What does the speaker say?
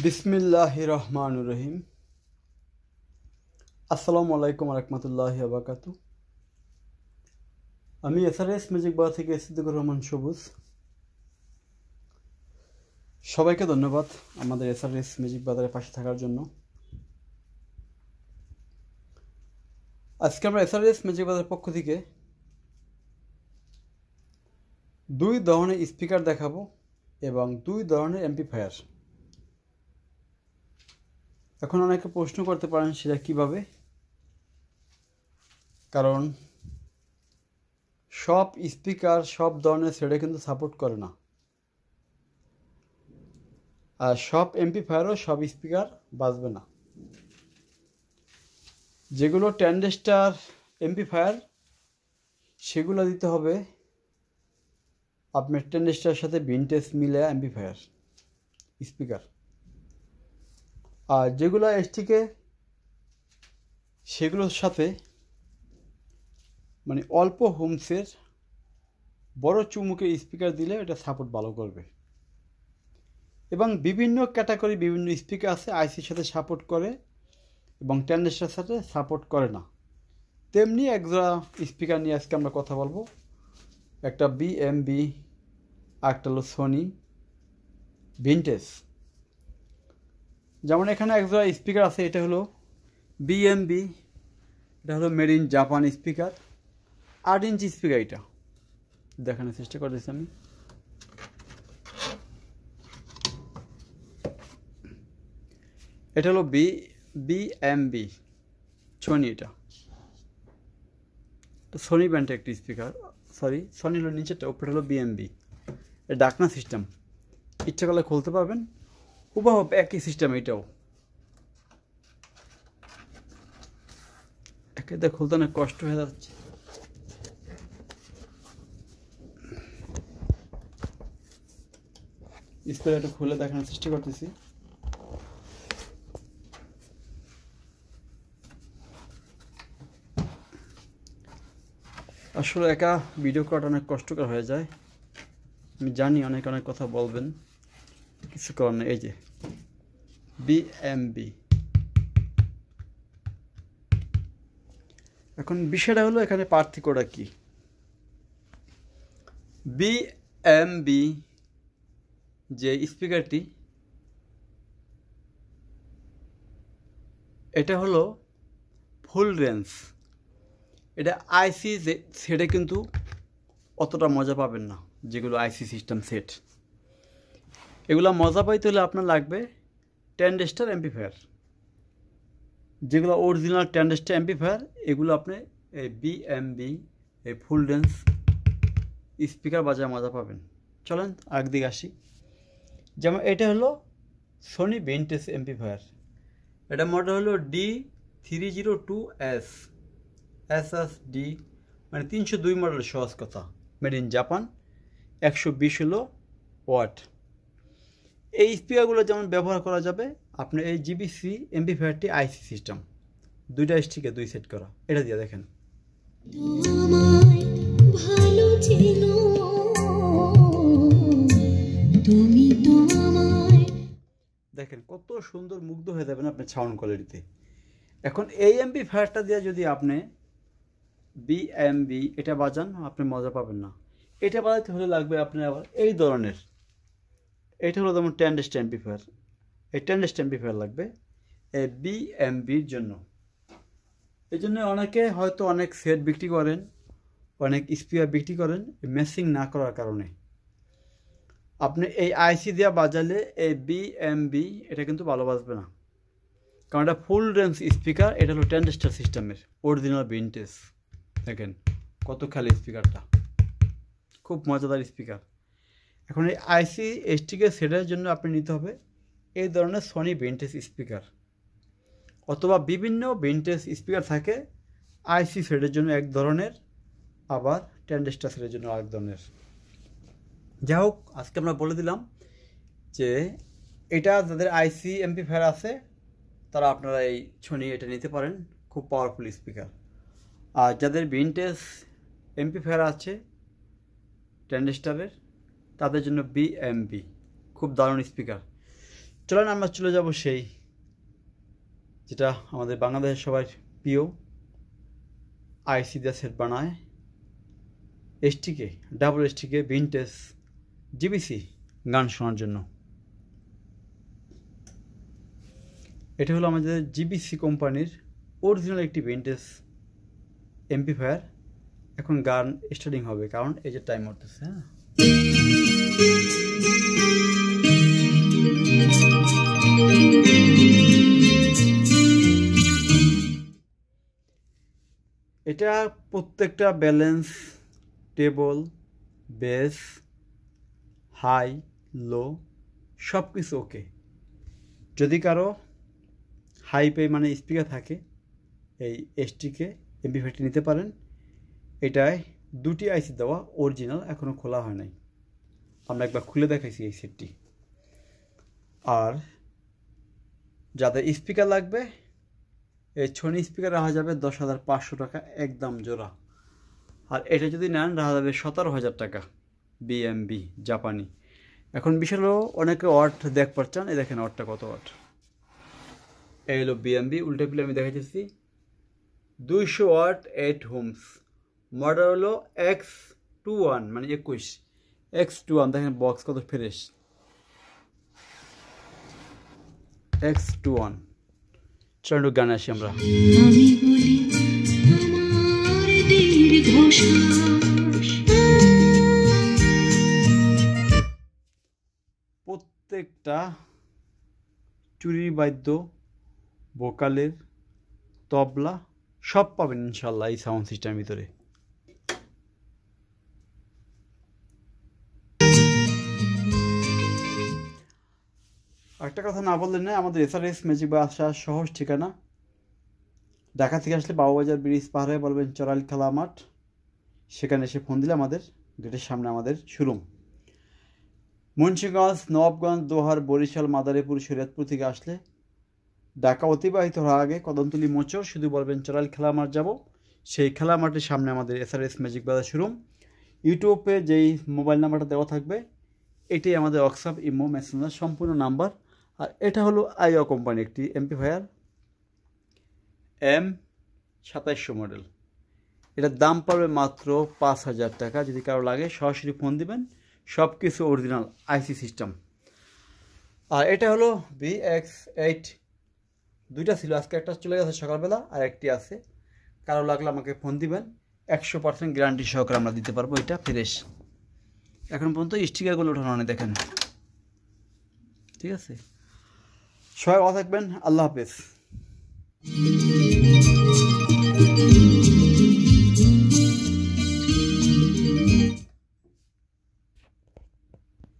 বিসমিল্লাহির রহমানির রহিম। আসসালামু আলাইকুম রহমতুল্লাহি ওয়া বারাকাতুহু। আমি এসআরএস ম্যাজিক বার থেকে সিদ্দিকুর রহমান সবুজ। সবাইকে ধন্যবাদ আমাদের এসআরএস ম্যাজিক বাজারের পাশে থাকার জন্য। আজকে আমরা এসআরএস ম্যাজিক বাজারের পক্ষ থেকে দুই ধরনের স্পিকার দেখাবো এবং দুই ধরনের এমপ্লিফায়ার। এখন অনেকে প্রশ্ন করতে পারেন সেটা কিভাবে, কারণ সব স্পিকার সব ধরনের সেটে কিন্তু সাপোর্ট করে না, আর সব এমপ্লিফায়ারও সব স্পিকার বাজবে না। যেগুলো ট্রানজিস্টর এমপ্লিফায়ার সেগুলো দিতে হবে আপনার ট্রানজিস্টরের সাথে ভিনটেজ মিলে এমপ্লিফায়ার স্পিকার। আর যেগুলো এসটিকে সেগুলোর সাথে মানে অল্প হোমসের বড় চুমুকের স্পিকার দিলে এটা সাপোর্ট ভালো করবে। এবং বিভিন্ন ক্যাটাগরি বিভিন্ন স্পিকার আছে, আইসির সাথে সাপোর্ট করে এবং ট্রানজিস্টরের সাথে সাপোর্ট করে না। তেমনি একজোড়া স্পিকার নিয়ে আজকে আমরা কথা বলবো। একটা বিএমবি আর একটা হলো সোনি ভিনটেজ। যেমন এখানে একজোড়া স্পিকার আছে, এটা হলো বিএমবি, এটা হলো made in Japan speaker, 8 inch speaker. এটা দেখানোর চেষ্টা করতেছি আমি। এটা হলো বিএমবি সোনি। এটা সোনি ব্র্যান্ডের একটি স্পিকার, সোনি হলো নিচেরটা, উপরে হলো বিএমবি। এটা ডাকনা সিস্টেম, ইচ্ছা করলে খুলতে পারবেন, হুবহু একই সিস্টেম। এটাও একে খুলতে অনেক কষ্ট হয়ে যাচ্ছে। স্পিকারটা খুলে দেখানোর চেষ্টা করতেছি। আসলে একা ভিডিও করাটা অনেক কষ্টকর হয়ে যায়, আমি জানি অনেক অনেক কথা বলবেন, কিছু করার নেই। এই যে বিএমবি। এখন বিষয়টা হলো এখানে পার্থক্যটা কি। বিএমবি যে স্পিকারটি, এটা হলো ফুল রেঞ্জ। এটা আইসি সেটে কিন্তু অতটা মজা পাবেন না, যেগুলো আইসি সিস্টেম সেট। এগুলো মজা পাইতে হলে আপনার লাগবে ট্রানজিস্টর এমপ্লিফায়ার। যেগুলো অরিজিনাল ট্রানজিস্টর এমপ্লিফায়ার, এগুলো আপনি এই বিএমবি এই ফুল রেঞ্জ স্পিকার বাজায় মজা পাবেন। চলেন একদিকে আসি। যেমন এটা হলো সোনি ভিনটেজ এমপ্লিফায়ার। এটা মডেল হলো D302S SSD, মানে 302 মডেল, সহজ কথা, মেড ইন জাপান। 120 হলো ওয়াট। এই স্পিকারগুলো যেমন ব্যবহার করা যাবে আপনার এই জিবিসি এমপ্লিফায়ারটি আইসি সিস্টেম, দুইটা স্টিকে 2 সেট করা। এটা দিয়ে দেখেন, দেখেন কত সুন্দর, মুগ্ধ হয়ে যাবেন আপনার সাউন্ড কোয়ালিটিতে। এখন এই এমপ্লিফায়ারটা দিয়ে যদি আপনি বিএমবি এটা বাজান, আপনি মজা পাবেন না। এটা বাজাতে হলে লাগবে আপনার আবার এই ধরনের, এটা হলো যেমন ট্রানজিস্টর এমপ্লিফায়ার, এই ট্রানজিস্টর এমপ্লিফায়ার লাগবে এই বিএমবির জন্য। এই জন্য অনেকে হয়তো অনেক সেট বিক্রি করেন, অনেক স্পিকার বিক্রি করেন ম্যাচিং না করার কারণে। আপনি এই আইসি দিয়ে বাজালে এই বিএমবি এটা কিন্তু ভালো বাজবে না, কারণ এটা ফুল রেঞ্জ স্পিকার। এটা হলো ট্রানজিস্টর সিস্টেমের অরিজিনাল ভিনটেজ। দেখেন কত খালি স্পিকারটা, খুব মজাদার স্পিকার। এখন এই আইসি এসটিকে সেটের জন্য আপনি নিতে হবে এই ধরনের সোনি ভিনটেজ স্পিকার, অথবা বিভিন্ন ভিনটেজ স্পিকার থাকে আইসি সেটের জন্য এক ধরনের, আবার ট্রানজিস্টর সেটের জন্য আরেক ধরনের। যাই হোক, আজকে আমরা বলে দিলাম যে এটা যাদের আইসি এমপ্লিফায়ার আছে তারা আপনারা এই সোনি এটা নিতে পারেন, খুব পাওয়ারফুল স্পিকার। আর যাদের ভিনটেজ এমপ্লিফায়ার আছে ট্রানজিস্টরের, তাদের জন্য বিএমবি খুব দারুণ স্পিকার। চলেন আমরা চলে যাব সেই যেটা আমাদের বাংলাদেশের সবার প্রিয় আইসি দিয়ে সেট বানায় এসটিকে ডাবল এসটিকে ভিনটেজ জিবিসি গান শোনার জন্য। এটা হলো আমাদের জিবিসি কোম্পানির অরিজিনাল একটি ভিনটেজ এমপ্লিফায়ার। এখন গান স্টার্টিং হবে কারণ এই যে টাইম হতেছে। হ্যাঁ, এটা প্রত্যেকটা ব্যালেন্স, টেবল, বেস, হাই, লো সব কিছু ওকে। যদি কারো হাই পে মানে স্পিকার থাকে এই এসটিকে এমপ্লিফায়ারটি নিতে পারেন। এটায় দুটি আইসি দেওয়া, অরিজিনাল, এখনও খোলা হয় নাই। আমরা একবার খুলে দেখাইছি এই সেটটি। আর যাদের স্পিকার লাগবে এই সোনি স্পিকার রাখা যাবে 10,500 টাকা একদম জোড়া। আর এটা যদি নেন রাখা যাবে 17,000 টাকা বিএমবি জাপানি। এখন বিষয় হলো অনেকে ওয়াট দেখ পাচ্ছেন, এই দেখেন ওয়াটটা কত ওয়াট। এই হলো বিএমবি, উল্টে পিলে আমি দেখাইতেছি 200 ওয়াট 8 হোমস। মডেল হলো X21 মানে 21 X21। দেখেন বক্স কত ফ্রেশ, X21। চলো গান আসি আমরা। প্রত্যেকটা চুরির বাদ্য, ভোকালের, তবলা সব পাবেন ইনশাল্লাহ এই সাউন্ড সিস্টেমের ভিতরে। একটা কথা না বললেন না, আমাদের এসআরএস ম্যাজিক বা আসার সহজ ঠিকানা ঢাকা থেকে আসলে বাবুবাজার ব্রিজ পার হয়ে বলবেন চরাল খেলা মাঠ, সেখানে এসে ফোন দিলে আমাদের গেটের সামনে আমাদের শোরুম। মুন্সিগঞ্জ, নবাবগঞ্জ, দোহার, বরিশাল, মাদারীপুর, শরীয়তপুর থেকে আসলে ঢাকা অতিবাহিত হওয়ার আগে কদমতলী মোচর শুধু বলবেন চরাল খেলা মাঠ যাব, সেই খেলা মাঠের সামনে আমাদের এসআরএস ম্যাজিক বাজার শোরুম। ইউটিউবে যেই মোবাইল নাম্বারটা দেওয়া থাকবে এটাই আমাদের হোয়াটসঅ্যাপ, ইমো, মেসেঞ্জার সম্পূর্ণ নাম্বার। আর এটা হলো আইও কোম্পানি একটি এমপ্লিফায়ার M2700 মডেল। এটার দাম পড়বে মাত্র 5,000 টাকা। যদি কারো লাগে সরাসরি ফোন দিবেন, সব কিছু অরিজিনাল আইসি সিস্টেম। আর এটা হলো VX8, দুইটা ছিল, আজকে একটা চলে গেছে সকালবেলা, আর একটি আছে। কারো লাগলে আমাকে ফোন দিবেন, 100% গ্যারান্টি সহকারে আমরা দিতে পারবো। এটা ফ্রেশ, এখন পর্যন্ত স্টিকারগুলো ওঠানো নেই, দেখেন। ঠিক আছে, সবাই ভালো থাকবেন, আল্লাহ হাফেজ।